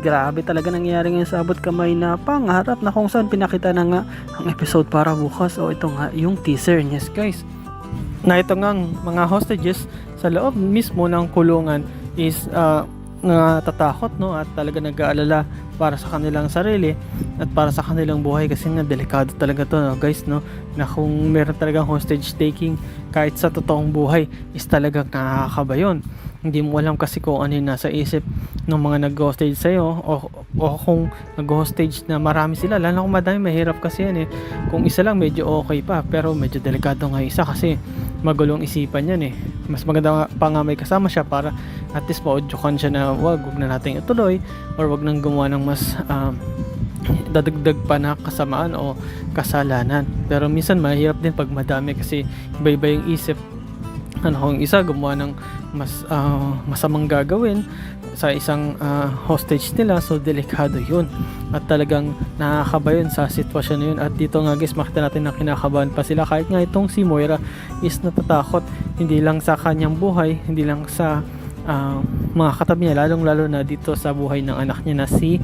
grabe talaga nangyayari ngayon sa abot kamay na pangarap na kung saan pinakita na nga ang episode para bukas. O ito nga yung teaser. Yes guys, na ito ngang mga hostages sa loob mismo ng kulungan is natatakot, no, at talaga nag-aalala para sa kanilang sarili at para sa kanilang buhay, kasi nga delikado talaga to, no, guys, no, na kung meron talagang hostage taking kahit sa totoong buhay is talagang nakakaba yun. Hindi mo alam kasi kung ano yung nasa isip ng mga nag-hostage sa'yo, o kung nag-hostage na marami sila, lalo kung madami, mahirap kasi yan eh. Kung isa lang medyo okay pa, pero medyo delikado nga isa kasi magulong isipan yan eh. Mas maganda pa nga may kasama siya para at least ma-audyukan siya na wag na natin ituloy, or wag nang gumawa ng mas dadagdag pa na kasamaan o kasalanan. Pero minsan mahirap din pag madami kasi iba-iba yung isip. Kung isa gumawa ng mas masamang gagawin sa isang hostage nila, so delikado yun at talagang nakakaba yun sa sitwasyon na yun. At dito nga guys, makita natin na kinakabahan pa sila, kahit nga itong si Moira is natatakot, hindi lang sa kanyang buhay, hindi lang sa mga katabi niya, lalong lalo na dito sa buhay ng anak niya na si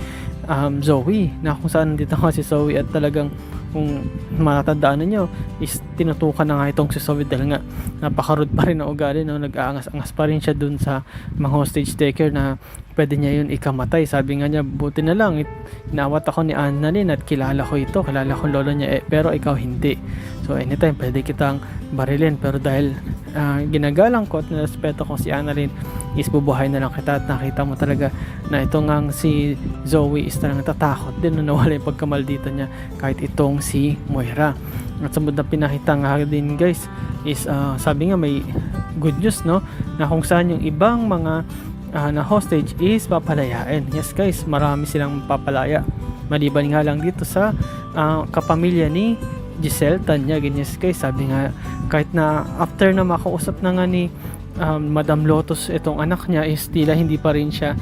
Zoe, na kung saan dito nga si Zoe at talagang kung matatandaan ninyo is tinutukan na nga itong si Zoe dahil nga napakarude pa rin ang ugali, no? Nag-aangas-angas pa rin siya dun sa mga hostage taker na pwede niya yun ikamatay. Sabi nga niya, buti na lang inawat ako ni Annalyn at kilala ko ito, kilala ko lolo niya pero ikaw hindi, so anytime pwede kitang barilin, pero dahil ginagalang ko at nirespeto ko si Annalyn is bubuhay na lang kita. At nakita mo talaga na ito ngang si Zoe is talagang tatakot din na nawala yung pagkamaldita niya kahit itong si Moira. At sa na pinakita nga din guys is sabi nga may good news, no, na kung saan yung ibang mga na hostage is papalayain. Yes guys, marami silang papalaya maliban nga lang dito sa kapamilya ni Giselle Tanyag. Yes guys, sabi nga kahit na after na makausap na nga ni Madam Lotus itong anak niya is tila hindi pa rin siya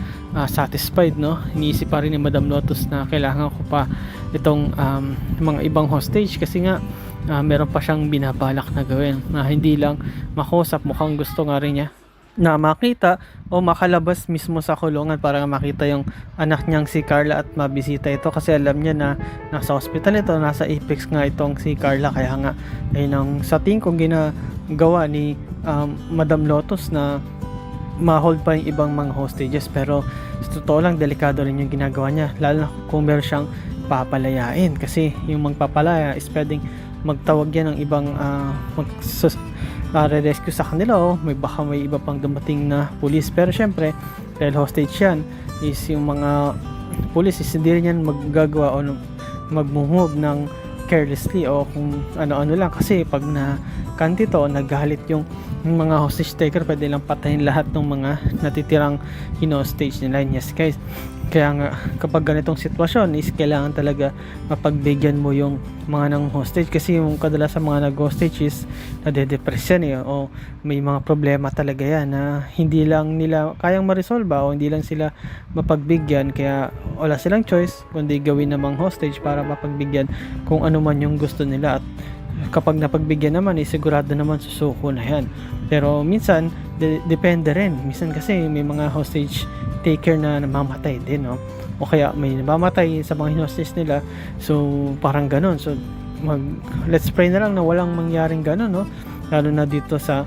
satisfied, no. Iniisip pa rin ni Madam Lotus na kailangan ko pa itong mga ibang hostage kasi nga meron pa siyang binabalak na gawin na hindi lang makausap. Mukhang gusto nga rin niya na makita o makalabas mismo sa kulungan para makita yung anak niyang si Carla at mabisita ito, kasi alam niya na nasa hospital ito, nasa Apex nga itong si Carla. Kaya nga ayun ang sa tingin kong ginagawa ni Madam Lotus na ma-hold pa yung ibang mga hostages, pero sa totoo lang delikado rin yung ginagawa niya, lalo na kung meron siyang papalayain, kasi yung magpapalaya is pwedeng magtawag yan ng ibang re-rescue sa kanila, baka may iba pang dumating na pulis. Pero syempre dahil hostage yan is yung mga pulis is hindi rin yan maggagawa o mag-move ng carelessly o kung ano-ano lang, kasi pag nakanti to nagalit yung mga hostage taker, pwede lang patayin lahat ng mga natitirang hostage nila. Yes guys, kaya nga kapag ganitong sitwasyon is kailangan talaga mapagbigyan mo yung mga ng hostage, kasi yung kadalasan mga nag-hostage is nade-depress yan o may mga problema talaga yan na hindi lang nila kayang ma-resolve o hindi lang sila mapagbigyan, kaya wala silang choice kundi gawin namang hostage para mapagbigyan kung ano man yung gusto nila. At kapag napagbigyan naman sigurado naman susuko na yan. Pero minsan depende rin, minsan kasi may mga hostage taker na namamatay din, no? O kaya may namamatay sa mga hostage nila, so parang ganon. So let's pray na lang na walang mangyaring ganon, no? Lalo na dito sa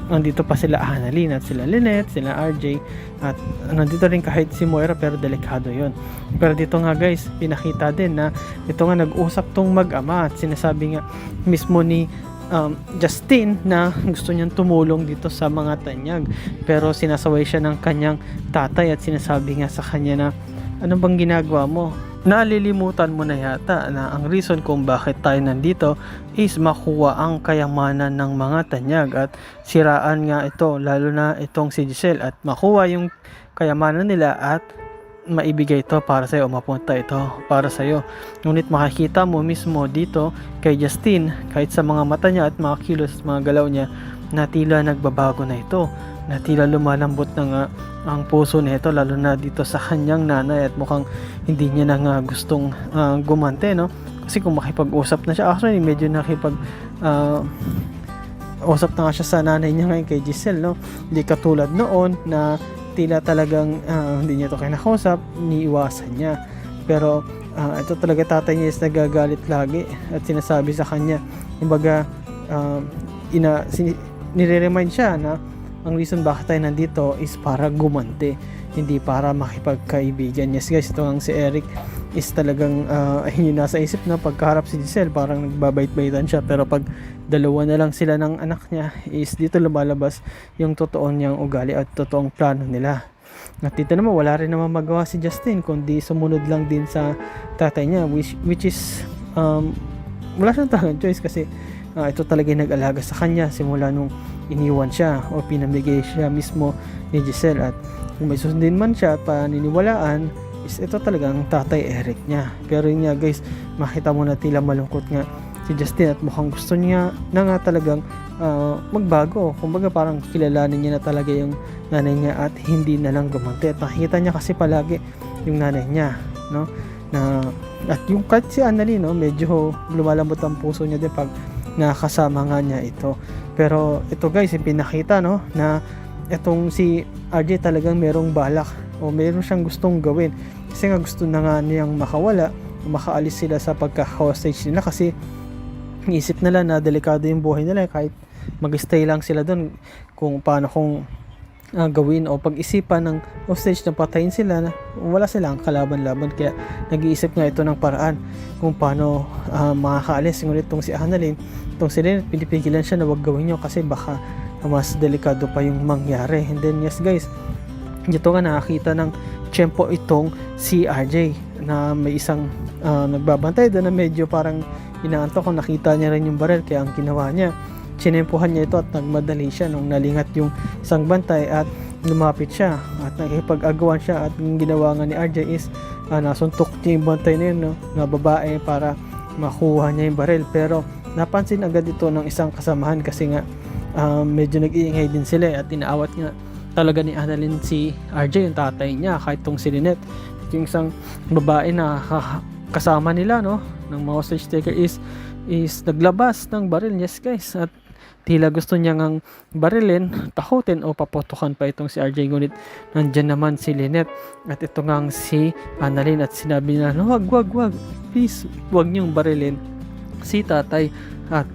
nandito pa sila Annalyn at sila Lynette, sila RJ, at nandito rin kahit si Moira, pero delikado yon. Pero dito nga guys, pinakita din na ito nga nag-usap tong mag-ama at sinasabi nga mismo ni Justine na gusto niyang tumulong dito sa mga Tanyag, pero sinasaway siya ng kanyang tatay at sinasabi nga sa kanya na ano bang ginagawa mo? Nalilimutan mo na yata na ang reason kung bakit tayo nandito is makuha ang kayamanan ng mga Tanyag at siraan nga ito, lalo na itong si Giselle, at makuha yung kayamanan nila at maibigay ito para sa'yo o mapunta ito para sa'yo. Ngunit makikita mo mismo dito kay Justine, kahit sa mga mata niya at mga kilos at mga galaw niya, na tila nagbabago na ito, na tila lumalambot na nga ang puso nito, lalo na dito sa kanyang nanay, at mukhang hindi niya na nga gustong gumante, no? Kasi kung makipag-usap na siya, actually medyo usap na nga siya sa nanay niya ngayon kay Giselle, no? Hindi katulad noon na tila talagang hindi niya to kinakausap, iniiwasan niya. Pero ito talaga tatay niya is nagagalit lagi at sinasabi sa kanya, kumbaga nire-remind siya na ang reason bakit tayo nandito is para gumanti, hindi para makipagkaibigan. Yes guys, ito ang si Eric is talagang yun nasa isip na pagkaharap si Giselle parang nagbabait-baitan siya, pero pag dalawa na lang sila ng anak niya is dito lumalabas yung totoo niyang ugali at totoong plano nila. At dito naman wala rin naman magawa si Justin kundi sumunod lang din sa tatay niya, which is wala siyang talagang choice kasi ito talaga yung nag-alaga sa kanya simula nung iniwan siya o pinamigay siya mismo ni Giselle. At kung may susundin man siya at paniniwalaan is ito talagang tatay Eric niya. Pero yun nga guys, makita mo na tila malungkot nga si Justin at mukhang gusto niya na nga talagang magbago. Kumbaga parang kilalanin niya na talaga yung nanay niya at hindi na lang gumanti. At nakikita niya kasi palagi yung nanay niya, no? At yung kahit si Annalyn, no, medyo lumalambot ang puso niya din pag nakasama nga niya ito. Pero ito guys, yung pinakita, no, na itong si RJ talagang merong balak o meron siyang gustong gawin. Kasi nga gusto na nga niyang makawala, makaalis sila sa pagka-hostage nila kasi iisip nila na delikado yung buhay nila kahit mag-stay lang sila doon kung paano kung gawin o pag-isipan ng hostage na patayin sila na wala silang kalaban-laban. Kaya nag-iisip nga ito ng paraan kung paano makakaalis. Ngunit itong si Annalyn, itong si Lynette, pinipigilan siya na wag gawin nyo kasi baka mas delikado pa yung mangyari. And then yes guys, dito nga nakakita ng tiyempo itong si RJ na may isang nagbabantay doon na medyo parang inaantok. Kung nakita niya rin yung baril, kaya ang ginawa niya, chinempuhan niya ito at nagmadali siya nung nalingat yung isang bantay at lumapit siya at nakipag-agawan siya. At yung ginawa nga ni RJ is nasuntok niya yung bantay na yun, no, na babae para makuha niya yung baril. Pero napansin agad ito ng isang kasamahan kasi nga medyo nag-iingay din sila at inaawat nga talaga ni Annalyn si RJ, yung tatay niya, kahit tong si Lynette, yung isang babae na kasama nila, no, ng mga hostage taker is naglabas ng baril. Yes guys, at tila gusto niya ngang barilin, takutin o paputukan pa itong si RJ. Ngunit nandyan naman si Lynette at ito ngang si Annalyn at sinabi niya, no, wag, please, wag niyong barilin si tatay at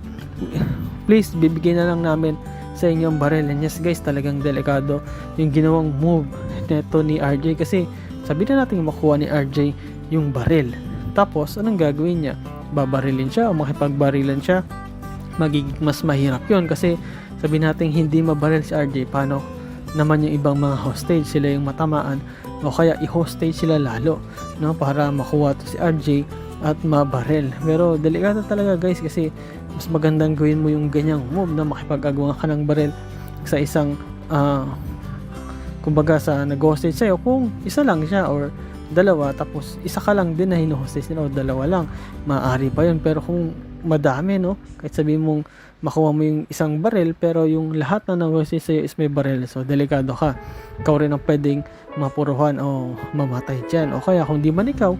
please, bibigyan na lang namin sa inyong baril. And yes guys, talagang delikado yung ginawang move neto ni RJ kasi sabi na natin makuha ni RJ yung baril. Tapos, anong gagawin niya? Babarilin siya o makipagbarilan siya? Magiging mas mahirap yun kasi sabi natin hindi mabaril si RJ, paano naman yung ibang mga hostage, sila yung matamaan o kaya i-hostage sila lalo, no, para makuha to si RJ at mabaril. Pero delikado talaga guys kasi mas magandang gawin mo yung ganyang move na makipag-agawan ka ng baril sa isang kumbaga sa nag-hostage sa'yo. Kung isa lang siya or dalawa, tapos isa ka lang din na hino-hostage nila o dalawa lang, maaari pa yun. Pero kung madami, no, kahit sabihin mong makuha mo yung isang baril pero yung lahat na nag-hostage sa'yo is may baril, so delikado ka. Ikaw rin ang pwedeng mapuruhan o mamatay dyan, o kaya kung di man ikaw,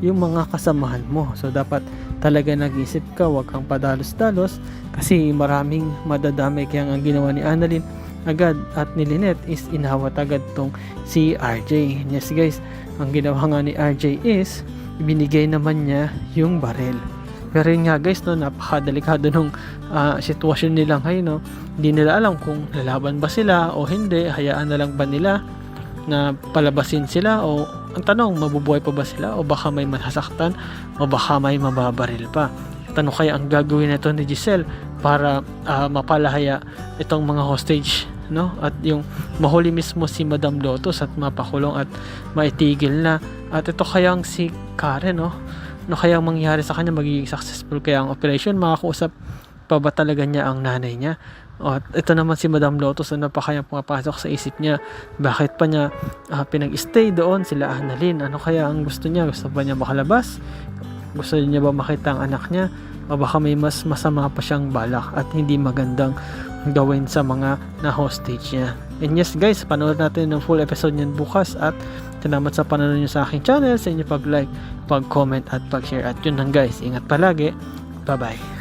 yung mga kasamahan mo. So dapat talaga nag-isip ka, wag kang padalos-dalos kasi maraming madadamay. Kaya ang ginawa ni Annalyn agad at ni Lynette is inawat agad tong si RJ. Yes guys, ang ginawa nga ni RJ is ibinigay naman niya yung baril. Pero yun nga guys, no, napakadelikado nung sitwasyon nila ngayon, no. Hindi nila alam kung lalaban ba sila o hindi, hayaan na lang ba nila na palabasin sila, o ang tanong, mabubuhay pa ba sila o baka may masasaktan o baka may mababaril pa. Tanong kaya ang gagawin nito ni Giselle para mapalahaya itong mga hostage, no, at yung mahuli mismo si Madam Lotus at mapakulong at maitigil na. At ito kayang si Karen, no, ano kayang mangyari sa kanya, magiging successful kaya ang operation, makakausap pa ba talaga niya ang nanay niya? At ito naman si Madam Lotus, ano pa kaya pumapasok sa isip niya, bakit pa niya pinag-stay doon sila Annalyn? Ano kaya ang gusto niya? Gusto ba niya makalabas? Gusto niya ba makita ang anak niya? O baka may mas masama pa siyang balak at hindi magandang gawin sa mga na-hostage niya? And yes guys, panood natin ng full episode niyan bukas, at salamat sa panonood niyo sa aking channel, sa inyo pag-like, pag-comment at pag-share. At yun lang guys, ingat palagi, bye bye.